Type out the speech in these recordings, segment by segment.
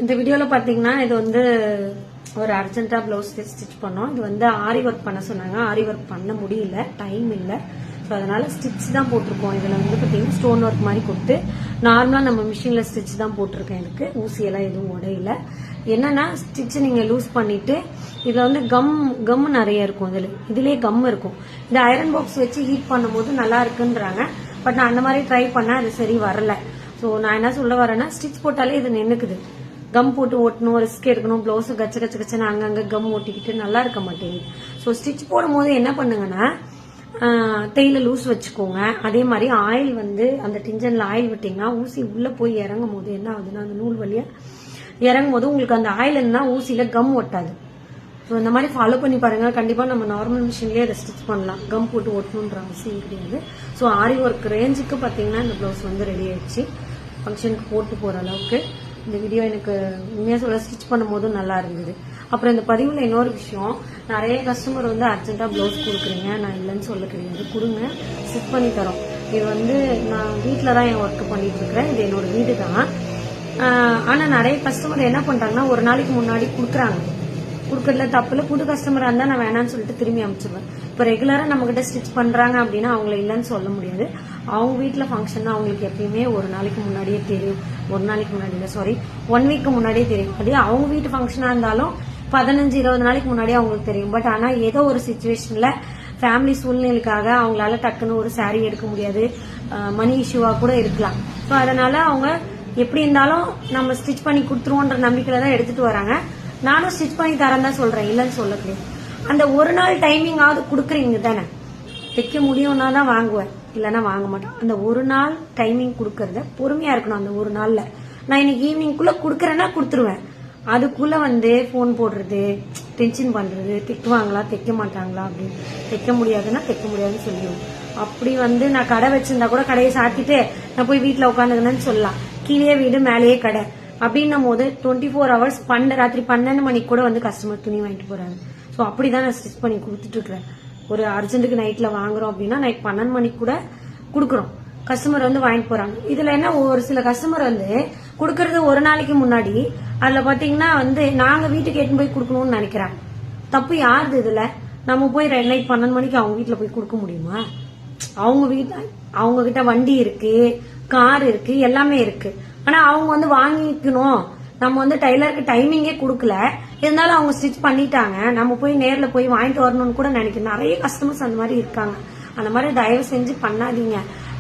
இந்த வீடியோல பாத்தீங்கன்னா இது வந்து ஒரு அர்ஜென்டா பிளவுஸ் ஸ்டிச் பண்ணோம். இது வந்து ஆரி ஒர்க் பண்ண சொன்னாங்க. ஆரி ஒர்க் பண்ண முடியல, டைம் இல்ல. ஸோ அதனால ஸ்டிச் தான் போட்டிருக்கோம். இதுல வந்து பாத்தீங்கன்னா ஸ்டோன் ஒர்க் மாதிரி கொடுத்து நார்மலா நம்ம மிஷின்ல ஸ்டிச் தான் போட்டிருக்கேன். எனக்கு ஊசியெல்லாம் எதுவும் உடையில. என்னன்னா ஸ்டிச் நீங்க லூஸ் பண்ணிட்டு இதுல வந்து கம் நிறைய இருக்கும். இதுலயே கம் இருக்கும். இந்த அயரன் பாக்ஸ் வச்சு ஹீட் பண்ணும் போது நல்லா இருக்குன்றாங்க. பட் நான் அந்த மாதிரி ட்ரை பண்ண அது சரி வரல. ஸோ நான் என்ன சொல்ல வரேன்னா ஸ்டிச் போட்டாலே இது நின்னுக்குது. கம் போட்டு ஓட்டணும், ரிஸ்க் எடுக்கணும், பிளவுஸ் கச்சன்னு அங்கங்க கம் ஓட்டிக்கிட்டு நல்லா இருக்க மாட்டேங்குது. ஸோ ஸ்டிச் போடும் போது என்ன பண்ணுங்கன்னா தையில லூஸ் வச்சுக்கோங்க. அதே மாதிரி ஆயில் வந்து அந்த டிஞ்சன்ல ஆயில் விட்டீங்கன்னா ஊசி உள்ள போய் இறங்கும் போது என்ன ஆகுதுன்னா அந்த நூல் வழியா இறங்கும் போது உங்களுக்கு அந்த ஆயில் இருந்தா ஊசியில கம் ஒட்டாது. ஸோ இந்த மாதிரி ஃபாலோ பண்ணி பாருங்க. கண்டிப்பா நம்ம நார்மல் மிஷின்லயே அதை ஸ்டிச் பண்ணலாம். கம் போட்டு ஒட்டணுன்ற அவசியம் கிடையாது. ஸோ ஆரி ஒர்க் ரேஞ்சுக்கு பாத்தீங்கன்னா இந்த பிளவுஸ் வந்து ரெடி ஆயிடுச்சு. ஃபங்க்ஷனுக்கு போட்டு போற அளவுக்கு இந்த வீடியோ எனக்கு உண்மையா சொல்ல ஸ்டிச் பண்ணும் போதும் நல்லா இருந்தது. அப்புறம் இந்த பதிவுல இன்னொரு விஷயம், நிறைய கஸ்டமர் வந்து அர்ஜென்டா பிளவுஸ் கொடுக்குறீங்க. நான் இல்லைன்னு சொல்ல கிடையாது, கொடுங்க, ஸ்டிச் பண்ணி தரோம். இது வந்து நான் வீட்டுல தான் என் ஒர்க் பண்ணிட்டு இருக்கிறேன். இது என்னோட வீடு தான். ஆனா நிறைய கஸ்டமர் என்ன பண்றாங்கன்னா ஒரு நாளைக்கு முன்னாடி கொடுக்குறாங்க. கொடுக்கறதுல தப்புல புது கஸ்டமரா இருந்தா நான் வேணாம்னு சொல்லிட்டு திரும்பி அனுப்பிச்சிருவேன். இப்ப ரெகுலரா நம்ம கிட்ட ஸ்டிச் பண்றாங்க அப்படின்னா அவங்கள இல்லைன்னு சொல்ல முடியாது. அவங்க வீட்டுல ஃபங்க்ஷன் அவங்களுக்கு எப்பயுமே ஒரு நாளைக்கு முன்னாடியே தெரியும். ஒரு நாளைக்கு முன்னாடி இல்ல, சாரி, 1 வீக் முன்னாடியே தெரியும். அதே அவங்க வீட்டு ஃபங்க்ஷனா இருந்தாலும் 15-20 நாளைக்கு முன்னாடியே அவங்களுக்கு தெரியும். பட் ஆனா ஏதோ ஒரு சிச்சுவேஷன்ல ஃபேமிலி சூழ்நிலைக்காக அவங்களால டக்குன்னு ஒரு சாரீ எடுக்க முடியாது, மணி இஷ்யூவா கூட இருக்கலாம். ஸோ அதனால அவங்க எப்படி இருந்தாலும் நம்ம ஸ்டிச் பண்ணி கொடுத்துருவோன்ற நம்பிக்கையில தான் எடுத்துட்டு வராங்க. நானும் ஸ்டிச் பண்ணி தரேன் தான் சொல்றேன், இல்லன்னு சொல்லல. அந்த ஒரு நாள் டைமிங் ஆகுது குடுக்கறீங்க தானே, தைக்க முடியும்னா தான் வாங்குவேன், இல்லன்னா வாங்க மாட்டேன். அந்த ஒரு நாள் டைமிங் குடுக்கறத பொறுமையா இருக்கணும். அந்த ஒரு நாள்ல நான் இன்னைக்கு ஈவினிங்குள்ள குடுக்கறேன்னா குடுத்துருவேன். அதுக்குள்ள வந்து போன் போடுறது, டென்ஷன் பண்றது, தைக்குவாங்களா தைக்க மாட்டாங்களா அப்படின்னு. தைக்க முடியாதுன்னா தைக்க முடியாதுன்னு சொல்லிடுவோம். அப்படி வந்து நான் கடை வச்சிருந்தா கூட கடையை சாத்திட்டு நான் போய் வீட்டுல உட்காந்துக்கணும்னு சொல்லலாம். கீழே வீடு மேலேயே கடை அப்படின்னும் போது 24 hours ராத்திரி 12 மணிக்கு கூட வந்து கஸ்டமர் துணி வாங்கிட்டு போறாங்க. ஸோ அப்படிதான் நான் ஸ்டிச் பண்ணி கொடுத்துட்டு இருக்கிறேன். ஒரு அர்ஜென்ட்டுக்கு நைட்ல வாங்குறோம் அப்படின்னா நைட் 12 மணிக்கு கூட கொடுக்குறோம். கஸ்டமர் வந்து வாங்கிட்டு போறாங்க. இதுல என்ன ஒரு சில கஸ்டமர் வந்து கொடுக்கறது ஒரு நாளைக்கு முன்னாடி, அதுல பாத்தீங்கன்னா வந்து நாங்க வீட்டுக்கு எடுத்து போய் கொடுக்கணும்னு நினைக்கிறாங்க. தப்பு யாருது இதுல? நம்ம போய் நைட் 12 மணிக்கு அவங்க வீட்டுல போய் கொடுக்க முடியுமா? அவங்க கிட்ட வண்டி இருக்கு, கார் இருக்கு, எல்லாமே இருக்கு. ஆனா அவங்க வந்து வாங்கிக்கணும், நம்ம வந்து டைலருக்கு டைமிங்கே கொடுக்கல, இருந்தாலும் அவங்க ஸ்டிச் பண்ணிட்டாங்க, நம்ம போய் நேர்ல போய் வாங்கிட்டு வரணும்னு கூட நினைக்கிறேன். நிறைய கஸ்டமர்ஸ் அந்த மாதிரி இருக்காங்க. அந்த மாதிரி தயவு செஞ்சு பண்ணாதீங்க.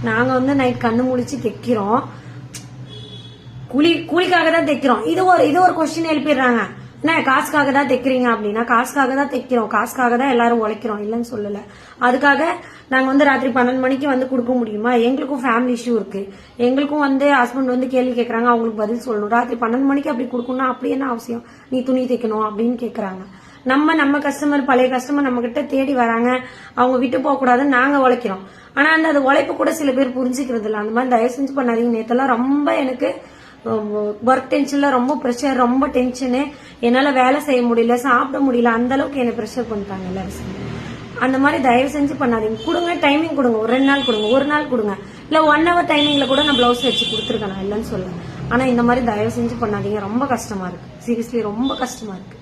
நாங்க வந்து நைட் கண்ணு முழிச்சு தைக்கிறோம், கூலிக்காக தான் தைக்கிறோம். இது ஒரு கொஸ்டின் எழுப்பிடுறாங்க, என்ன காசுக்காக தான் தைக்கிறீங்க அப்படின்னா. காசுக்காக தான் தைக்கிறோம், காசுக்காக தான் எல்லாரும் உழைக்கிறோம், இல்லைன்னு சொல்லல. அதுக்காக நாங்க வந்து ராத்திரி 12 மணிக்கு வந்து கொடுக்க முடியுமா? எங்களுக்கும் ஃபேமிலி இஷ்யூ இருக்கு. எங்களுக்கும் வந்து ஹஸ்பண்ட் வந்து கேள்வி கேட்கறாங்க, அவங்களுக்கு பதில் சொல்லணும். ராத்திரி 12 மணிக்கு அப்படி கொடுக்கணும்னா அப்படி என்ன அவசியம்? நீ துணி தைக்கணும் அப்படின்னு கேட்கறாங்க. நம்ம கஸ்டமர், பழைய கஸ்டமர் நம்ம கிட்ட தேடி வராங்க, அவங்க விட்டு போக கூடாதுன்னு நாங்க உழைக்கிறோம். ஆனா அந்த உழைப்பு கூட சில பேர் புரிஞ்சுக்கிறது இல்ல. அந்த மாதிரி தயவு செஞ்சு பண்ணாதீங்க. நேத்தெல்லாம் ரொம்ப எனக்கு ஒர்க் டென்ஷன்ல ரொம்ப ப்ரெஷர், ரொம்ப டென்ஷனு, என்னால வேலை செய்ய முடியல, சாப்பிட முடியல, அந்த அளவுக்கு என்ன ப்ரெஷர் பண்ணிட்டாங்க எல்லாரும். அந்த மாதிரி தயவு செஞ்சு பண்ணாதீங்க. கொடுங்க, டைமிங் கொடுங்க, ஒரு 2 நாள் கொடுங்க, ஒரு நாள் கொடுங்க, இல்ல 1 hour டைமிங்ல கூட நான் பிளவுஸ் வச்சு கொடுத்துருக்கேன், நான் இல்லைன்னு சொல்ல. ஆனா இந்த மாதிரி தயவு செஞ்சு பண்ணாதீங்க. ரொம்ப கஷ்டமா இருக்கு, சீரியஸ்லி ரொம்ப கஷ்டமா இருக்கு.